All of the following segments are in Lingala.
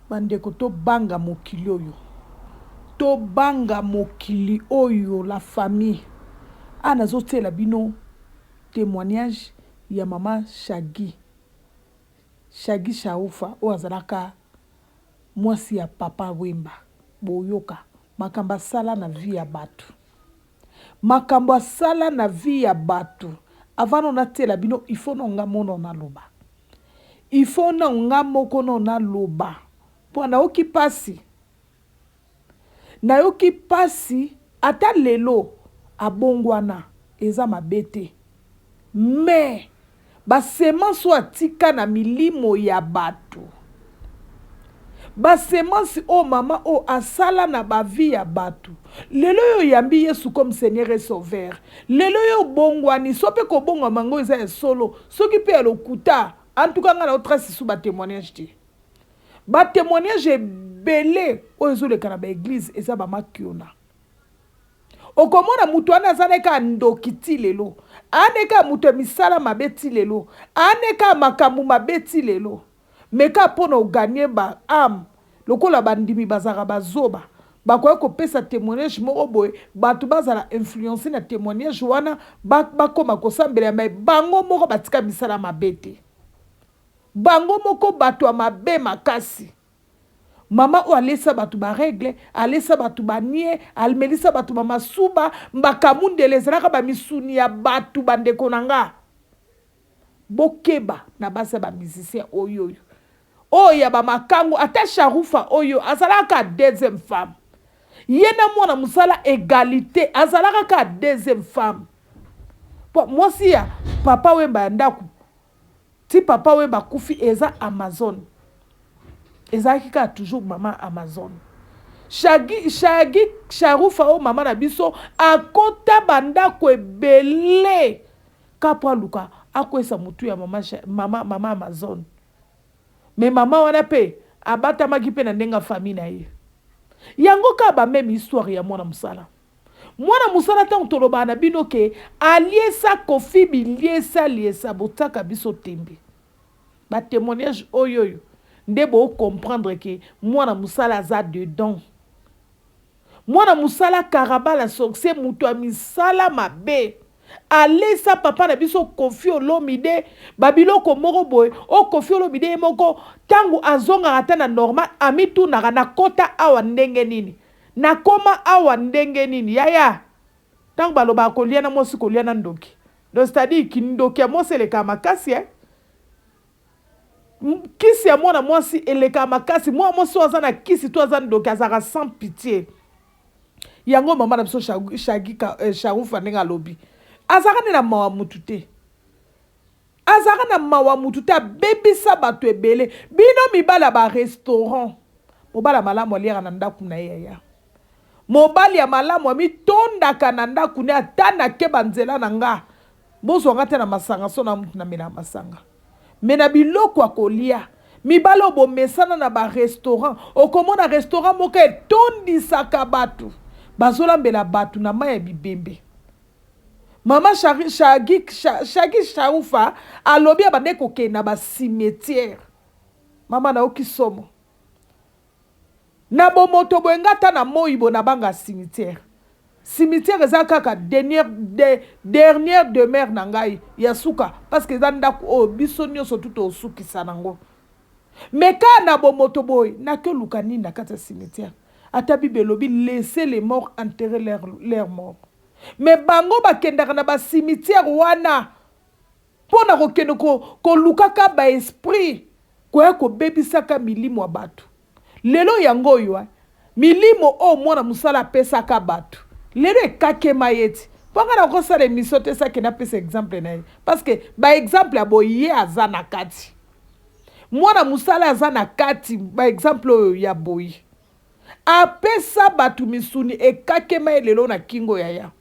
bandeko tobanga mokili oyo, tobanga mokili oyo, la famille. Nazotela bino témoignage ya mama Shagi Shaufa o azalaka mwasi ya papa Wemba. Boyoka makambo asala na vie ya bato, makambo asala na vie ya bato. Avant na tela bino il faut na nga mono na loba, il faut na nga moko na loba po na okipasi ata lelo abongwana eza mabete, mais basemansi atika na milimo ya bato, basemansi o mama o asala na bavi ya bato. Lelo yo yambi Yesu comme Seigneur et Sauveur, lelo yo bongwani sope ko bongwa mango eza ya solo soki pe lokuta. En tout cas nga na otrasi sous ba témoignage te, ba témoignage belé o ezoleka na ba église eza ba makiona. Okomona mutu wana azaleka ndokiti lelo, aneka mutu misala mabeti lelo, aneka makamu mabeti lelo, meka pona gagner ba âme lokola bandimi bazara bazoba bakoya kopesa témoignage moko boye bato bazala influencer na témoignage wana bakoma kosambela mais bango moko batika misala mabete, bango moko bato ya mabe makasi. Mama o alesa batu ba règle, alesa batu ba nie, almelisa batu ba masuba, mbakamunde zelaka ba misuni ya batu bandeko nanga. Bokeba na basa ba musicien oyo. Oya ba makango ata Sharufa oyo azalaka deuxième femme. Yena mwana musala égalité, azalaka ka deuxième femme. Moi si ya papa Wemba ndaku. Ti papa Wemba kufi eza Amazon. Ezaki ka toujours maman Amazon. Sharufa o mama na biso akota banda ko ebele kapwa luka akwesa mutu ya mama Amazon. Mais mama wana pe abata maki pe na ndenga famille na ye. Yango ka ba même histoire ya mwana musala. Mwana musala tango toloba na bino ke aliesa kofi liesa botaka biso tembe. Ba témoignage oyoyo. Ndebo comprendre que mwana musala za dedans. Mwana musala karabala sokse mutu misala mabe. Alesa papa na biso kofi olomide babiloko moko boy o kofi olomide moko tangu azonga ata na normal amitu na kota awa ndenge nini. Na koma awa ndenge nini yaya. Tangu baloba kolia na mosi kolia na ndoki. Donc c'est-à-dire kindoki ya mosi le kamakasi kisi ya mwana mwasi eleka makasi mwa mwasi wazana kisi tu azana ndoki azaka sans pitié. Yango mama na biso Sharufa ndenga lobi azaka na mawa mutute, azaka na mawa mutute bebisa bato ebele bino mibala ba restaurant mobala malamu aliaka na ndaku na yaya, mobali ya malamu mitondaka na ndaku ne atana ke banzela na nga bozo ngata na masanga so na mutu na mena masanga mena biloko akolia mibalo bo mesana na ba restaurant okomona restaurant moko etondisaka bato bazolambela bato na maya bibembe. Mama Shagi Sharufa alobi abandeko ke na ba cimetière. Mama na okisomo na bomoto boengata na moyibo na banga cimetière. Cimetière eza kaka dernière demeure na ngai ya suka parce que eza ndako o biso nyonso tuto osukisa nango. Meka na bomoto boy na ke luka nini na kata cimetière. Ata bibelobi laisser les morts enterrer leurs morts. Mais bango bakendaka na ba cimetière wana pona kokende ko lukaka ba esprit koya ko bebisaka milimo ya bato. Lelo yango yo milimo o mwana musala pesaka bato. Lelo ekakema yeti. Panga na kosala émission te sa ke na pesa exemple na ye. Parce que ba exemple abo ye azana kati. Mwana musala azana kati ba exemple ya boyi. Apesa batu misuni ekakema lelo na kingo yaya.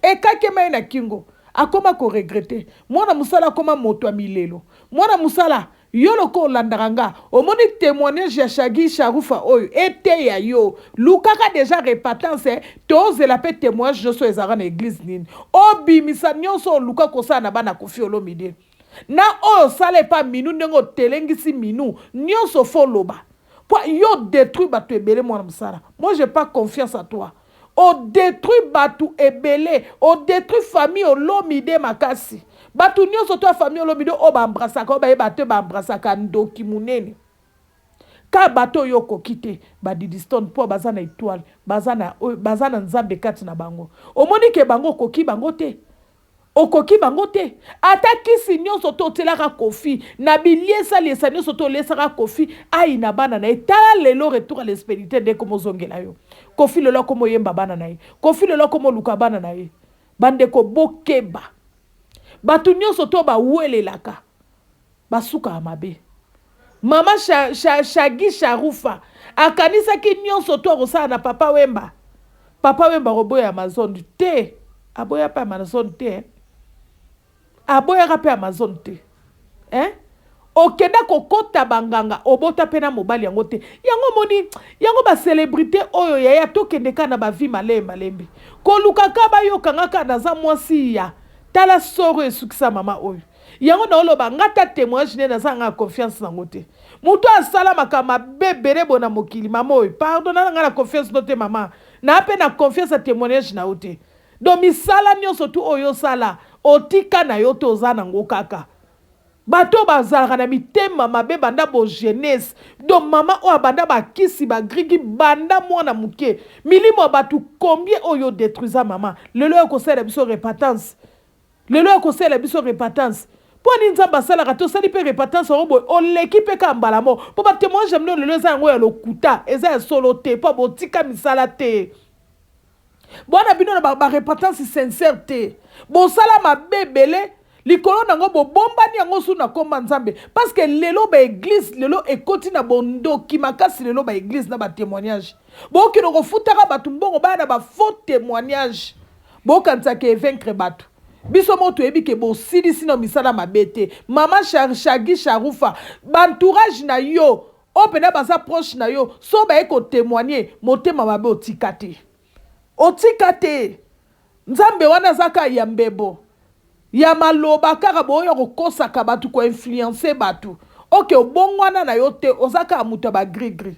Ekakema na kingo akoma ko regretter. Mwana musala akoma moto a milelo. Mwana musala yolo ko landaranga omoni témoignage ya Shagi Sharufa oyo ete ya yo lukaka déjà repentance toze la pe témoignage joso ezara na église nini obimisa nyonso luka kosa na bana kofi olomide na oyo sale pa minu ndenge telengisi minu nyonso foloba Yo détruit bato ebele mwana musala. Moi j'ai pas confiance à toi. O détruit bato ebele, o détruit famille olomide makasi. Bato nyonso to famille olomide o ba embrasaka, o ba bato ba embrasaka ndoki munene. Ka bato yo kokite ba didiston po bazana étoile, bazana nzambe kati na bango. Omoni ke bango koki bango te. Okoki bango te. Ata kisi nyonso to telaka kofi na biliesa liesa nyonso to lesaka kofi ai na bana na etala lelo retour à l'espérité de komo zongela yo. Kofi lelo komo yemba bana na ye. Kofi lelo komo luka bana na ye. Bande ko bokeba. Batu nyonso to ba welelaka. Basuka amabe. Mama Shagi Sharufa akanisa ki nyonso to rosala na papa Wemba. Papa Wemba roboya Amazon te. Aboya pa Amazon te. Aboya rape Amazon te. Okenda kokota banganga obota pena mobali yango te. Yango moni, yango ba célébrité oyo ya tokende kana ba vie malembe. Koluka kaba yo kangaka na za mwasi ya. Tala soro esukisa mama oyo. Yango na oloba ngata témoignage ne na za confiance na ngote. Muto asala makama bebere bona mokili mama oyo. Pardon na nga na confiance no te mama. Na ape na confiance a témoignage na ote. Do misala nyonso tu oyo sala otika na yo to za nango kaka. Bato bazalaka na mitema mabe banda bo jeunesse. Do mama o banda ba kisi ba grigi banda mwana muke. Milimo batu combien oyo détruisa mama. Lelo ko sala biso repentance. Lelo ko sala biso repentance. Po ni nzamba sala ka to sali pe repentance robo o l'équipe ka mbala mo. Po ba témoignage mno lelo za ngo ya lokuta eza ya solo te po botika misala te. Bona bino na ba repentance sincère te. Bo sala ma bebele likolo nango bo bomba ni yango suna komba nzambe parce que lelo ba église lelo ekoti na bondo ki makasi lelo ba église na ba témoignage. Bo ki no futaka batu mbongo ba na ba faux témoignage. Bo kanza ke vaincre batu. Biso moto ebi ke bo sidi sino misala mabete. Mama Shagi Sharufa bantourage na yo opena baza proche na yo so ba eko témoigner motema mabe otikate. Otikate. Nzambe wana zaka ya mbebo. Ya maloba kaka boyo kokosaka batu ko influencer batu. Ok obongwana na yo te ozaka amuta ba gris.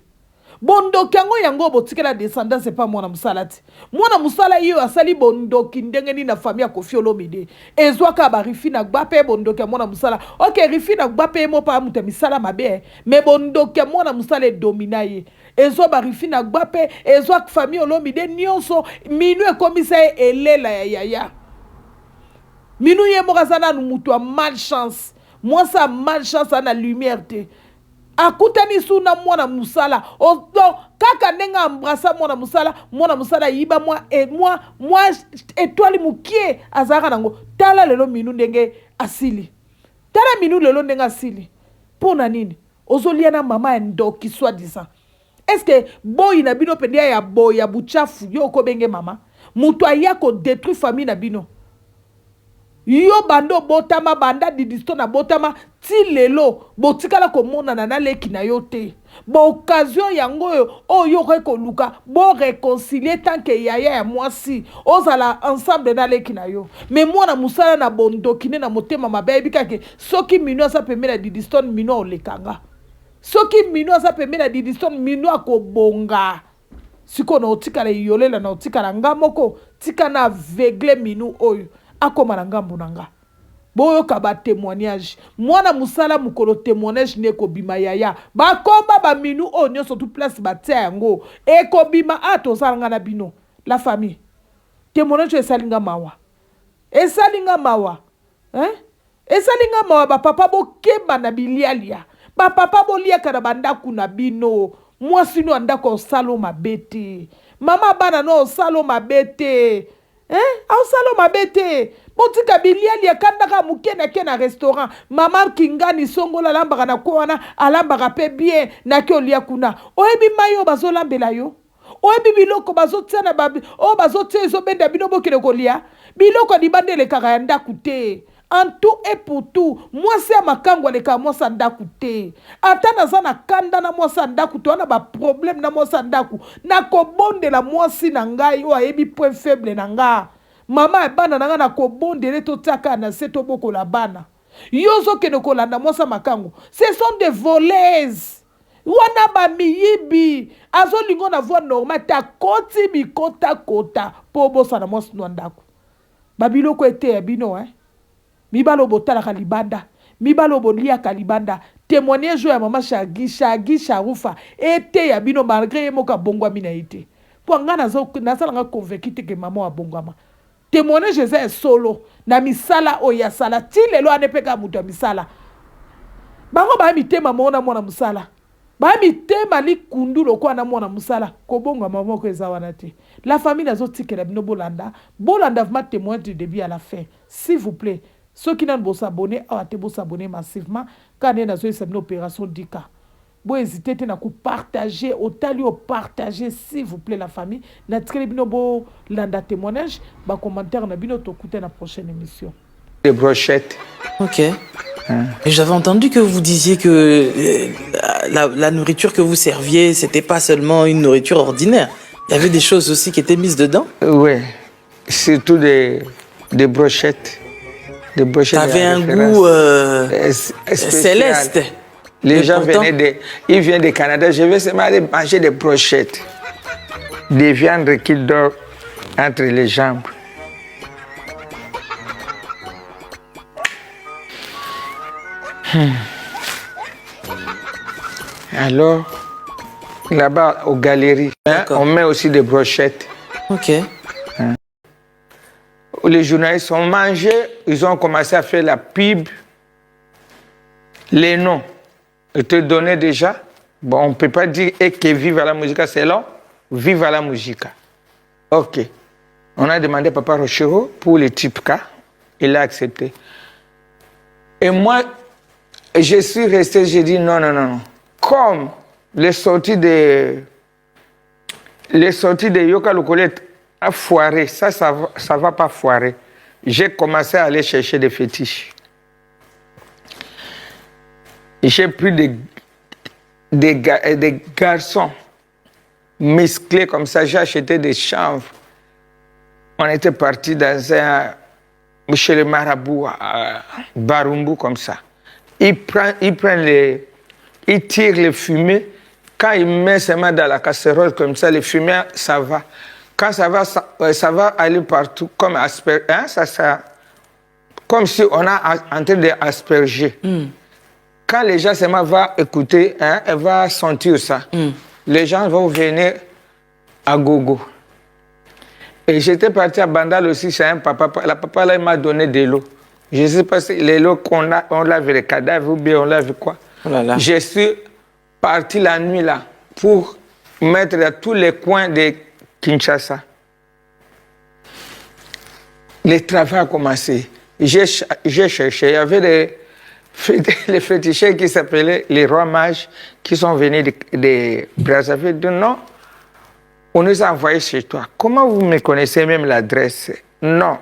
Bondoki yango botikela descendance c'est pas mwana musala ti. Mwana musala iyo asali bondoki ndenge ni na famille Koffi Olomide. Ezwaka ba rifina gbape bondoki mwana musala. Ok rifina gbape mo pa muta misala mabe. Mais bondoki mwana musala e domina ye. Ezo ba rifina gbape ezwa famille Olomide nyonso minu ekomisa elela ya. Minu ye mokazana nu mutu a malchance. Moi ça malchance ana lumière te. Akutani suna mwana musala. Odo kaka nenga embrassa mwana musala yiba moi étoile mukie azaka nango. Tala lelo minu ndenge asili. Tala minu lelo ndenge asili. Pona nini? Ozolia na mama ndoki soi-disant. Est-ce que boy na bino pendia ya boy ya buchafu yo ko benge mama? Mutu aya ko détruire famille na bino. Yo bando botama banda didisto na botama ti lelo botikala komona na leki na yo te. Bo occasion yango yo ko luka bo réconcilier tant que yaya ya mwasi ozala ensemble na leki na yo. Mais mwana musala na bondokine na motema mabe bikake soki mino sa pemela didisto mino olekanga. Soki mino sa pemela didisto mino akobonga. Siko na otikala yolela na otikala ngamoko tika na aveugle minu oyo. Akoma na ngambo nanga. Boyo kaba témoignage. Mwana musala mukolo témoignage neko bima yaya. Ba komba ba minu o nyonso tout place ba tia yango. Eko bima ato zalanga na bino. La famille. Témoignage esalinga mawa. Esalinga mawa. Esalinga mawa ba papa bo keba na bilialia. Ba papa bo lia kana bandaku na bino. Mwasi no andako salo mabete. Mama bana no salo mabete. Au salo mabete. Botika biliali ya kandaka mukena kena restaurant. Mama kingani songola lambaka na kwana. Alambaka pe bien na kyo lia kuna. Oebi mayo bazo lambela yo. Oebi biloko bazo tsana babi. O bazo tse zo benda binobo kile kolia. Biloko di bande le karayanda kute. En tout et pour tout, moi c'est ma kangwa le ka moi sandaku te. Atana zana kanda na moi sandaku to na ba problème na moi sandaku. Na ko bonde la moi si na ngai o ayebi point faible na nga. Mama e bana na nga na ko bonde le to taka na seto boko la bana. Yozo ke no kolanda moi sa makango. Ce sont des voleuses. wana ba miyibi azolingo na voix normale ta koti bikota kota po bosana mwasi no ndako babiloko ete ya bino mibalo botalaka libanda mibalo boliaka libanda témoignage ya mama Shagi Sharufa ete ya bino malgré ye moka bongwami na ete po nga nazalanga convaincu te ke mama wa bongwama témoignage eza solo na misala oya sala ti lelo anepeka mutu ya misala bango ba mitema mona mwana musala ba mitema likundu lokwa na mwana musala kobonga mama ko eza wana te la famille nazotikela bino bolanda vraiment témoin du début à la fin s'il vous plaît ceux qui n'ont pas s'abonner à te s'abonner massivement quand on a une opération d'ICA bon hésitez à partager autant lui partager s'il vous plaît la famille na tikeli bino bo landa témoignage ba commentaire na bino to écouter la prochaine émission des brochettes. OK. Et j'avais entendu que vous disiez que la nourriture que vous serviez, c'était pas seulement une nourriture ordinaire. Il y avait des choses aussi qui étaient mises dedans. Oui, surtout des brochettes. Des brochettes. Ça avait un goût céleste. Les gens ils viennent du Canada. Je vais seulement aller manger des brochettes. Des viandes qui dorment entre les jambes. Alors, là-bas, aux galeries, on met aussi des brochettes. OK. Les journalistes ont mangé, ils ont commencé à faire la pub. Les noms étaient donnés déjà. Bon, on ne peut pas dire que vive à la musique, c'est long. Vive à la musique. OK. On a demandé à Papa Rochero pour le type K. Il a accepté. Et moi, je suis resté, j'ai dit non. Comme les sorties de Yoka Lokolet a foiré, ça va pas foirer. J'ai commencé à aller chercher des fétiches. J'ai pris des garçons musclés comme ça. J'ai acheté des chanvres. On était parti chez le marabout à Barumbu comme ça. Il tire les fumées. Quand il met ses mains dans la casserole comme ça, les fumées, ça va. Quand ça va aller partout, comme comme si on est en train d'asperger. Quand les gens seulement vont écouter, elle va sentir ça. Les gens vont venir à gogo. Et j'étais parti à Bandal aussi chez un papa. La papa là, il m'a donné de l'eau. Je ne sais pas si l'eau on lave les cadavres ou bien on lave quoi. Oh là là. Je suis parti la nuit là pour mettre dans tous les coins de Kinshasa. Le travail a commencé. J'ai cherché. Il y avait les féticheurs qui s'appelaient les rois mages qui sont venus de Brazzaville. De non, on nous a envoyés chez toi. Comment vous me connaissez même l'adresse? Non,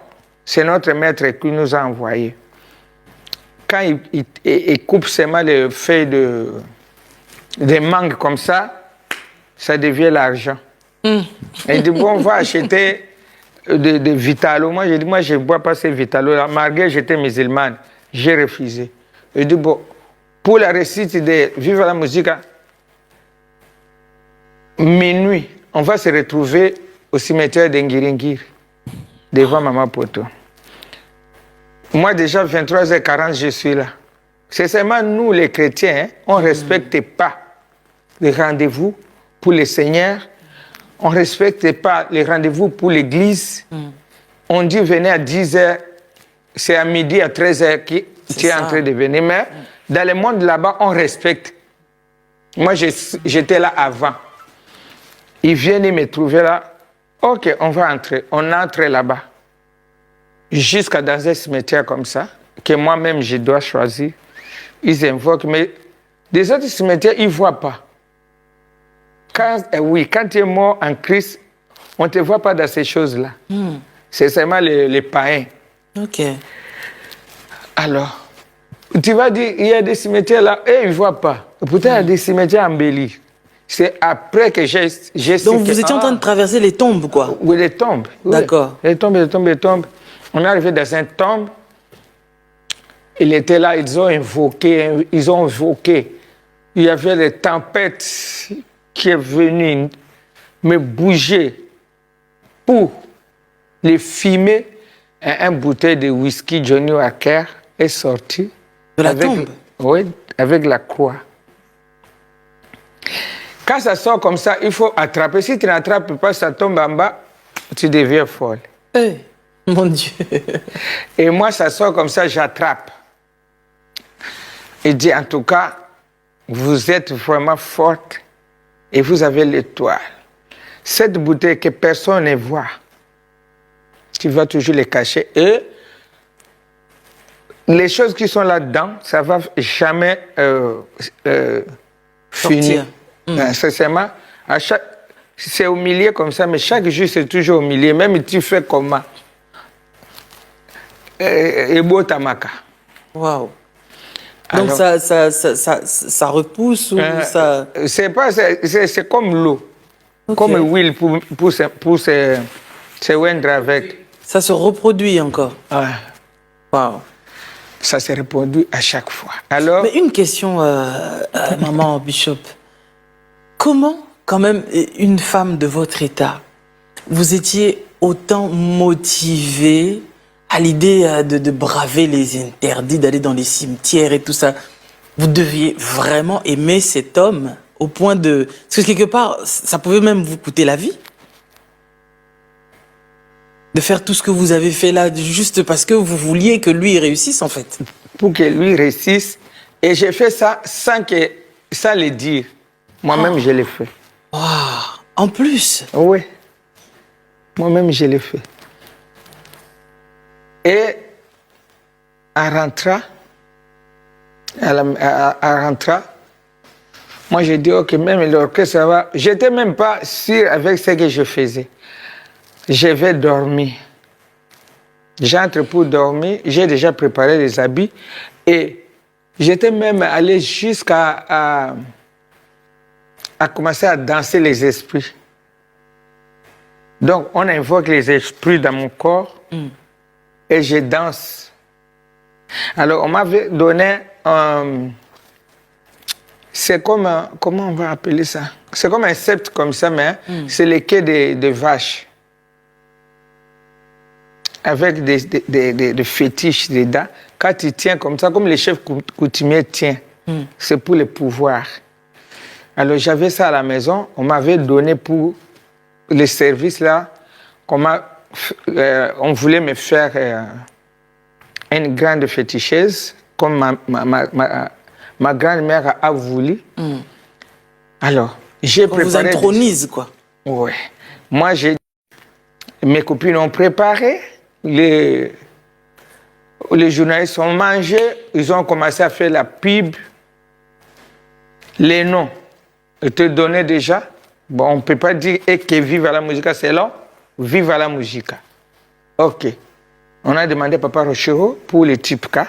c'est notre maître qui nous a envoyés. Quand il coupe seulement les feuilles de mangue comme ça devient l'argent. Il dit, bon, on va acheter de Vitalo. Moi, j'ai dit, moi, je ne bois pas ces Vitalo. Malgré j'étais musulmane, j'ai refusé. Il dit, bon, pour la récite de Vive la musique, minuit, on va se retrouver au cimetière d'Engiringir, devant Maman Poto. Moi, déjà, 23h40, je suis là. C'est seulement nous, les chrétiens, on ne respecte pas les rendez-vous pour le Seigneur. On ne respecte pas les rendez-vous pour l'Église. On dit venez à 10h, c'est à midi, à 13h qui est en train de venir. Mais dans le monde là-bas, on respecte. Moi, j'étais là avant. Ils viennent me trouver là. OK, on va entrer. On entre là-bas. Jusqu'à dans un cimetière comme ça, que moi-même je dois choisir. Ils invoquent, mais des autres cimetières, ils ne voient pas. Quand tu es mort en Christ, on ne te voit pas dans ces choses-là. C'est seulement les païens. OK. Alors, tu vas dire, il y a des cimetières là, et ils ne voient pas. Pourtant, il y a des cimetières embellis. C'est après que j'ai Donc, vous étiez en train de traverser les tombes, quoi? Oui, les tombes. Oui. D'accord. Les tombes. On est arrivé dans une tombe. Il était là, ils ont invoqué il y avait des tempêtes qui est venues me bouger pour les fumer. Un bouteille de whisky Johnny Walker est sorti. De la tombe? Oui, avec la croix. Quand ça sort comme ça, il faut attraper. Si tu n'attrapes pas, ça tombe en bas, tu deviens folle. Mon Dieu. Et moi, ça sort comme ça, j'attrape. Il dit, en tout cas, vous êtes vraiment forte et vous avez l'étoile. Cette bouteille que personne ne voit, tu vas toujours les cacher. Et les choses qui sont là-dedans, ça ne va jamais finir. Sincèrement, c'est au milieu comme ça, mais chaque jour, c'est toujours au milieu. Même tu fais comment? Et beau tamaka. Waouh. Donc ça repousse ou ça... C'est comme l'eau. Okay. Comme l'huile pour se oindre avec. Ça se reproduit encore. Ouais. Waouh. Ça se reproduit à chaque fois. Alors... Mais une question, maman Bishop. Comment, quand même, une femme de votre état, vous étiez autant motivée à l'idée de braver les interdits, d'aller dans les cimetières et tout ça? Vous deviez vraiment aimer cet homme au point de... Parce que quelque part, ça pouvait même vous coûter la vie. De faire tout ce que vous avez fait là, juste parce que vous vouliez que lui réussisse, en fait. Pour que lui réussisse. Et j'ai fait ça sans le dire. Moi-même, je l'ai fait. Wow. En plus? Oui. Moi-même, je l'ai fait. Et en rentrant, moi, j'ai dit, OK, même l'orchestre, ça va. Je n'étais même pas sûr avec ce que je faisais. Je vais dormir. J'entre pour dormir. J'ai déjà préparé les habits. Et j'étais même allé jusqu'à commencer à danser les esprits. Donc, on invoque les esprits dans mon corps et je danse. Alors, on m'avait donné c'est comme comment on va appeler ça? C'est comme un sceptre comme ça, mais c'est les quais de vaches. Avec des fétiches dedans. Quand tu tiens comme ça, comme les chefs coutumiers tiennent, c'est pour le pouvoir. Alors j'avais ça à la maison, on m'avait donné pour les services là, on voulait me faire une grande féticheuse, comme ma grand-mère a voulu. Alors, j'ai préparé... On vous intronise, quoi. Oui. Moi, mes copines ont préparé, les journalistes ont mangé, ils ont commencé à faire la pub, les noms. Te donner déjà. Bon, on ne peut pas dire et que vive à la musique, c'est long. Vive à la musique. OK. On a demandé à Papa Rochero pour le type K.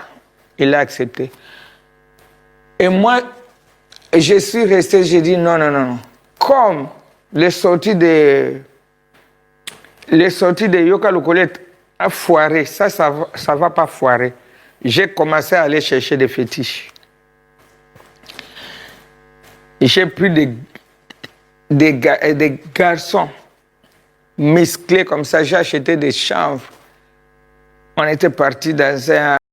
Il a accepté. Et moi, je suis resté, j'ai dit non, non, non, non. Comme les sorties de Yoka Lokolet a foiré, ça va pas foirer. J'ai commencé à aller chercher des fétiches. J'ai pris des garçons musclés comme ça. J'ai acheté des chanvres. On était partis dans un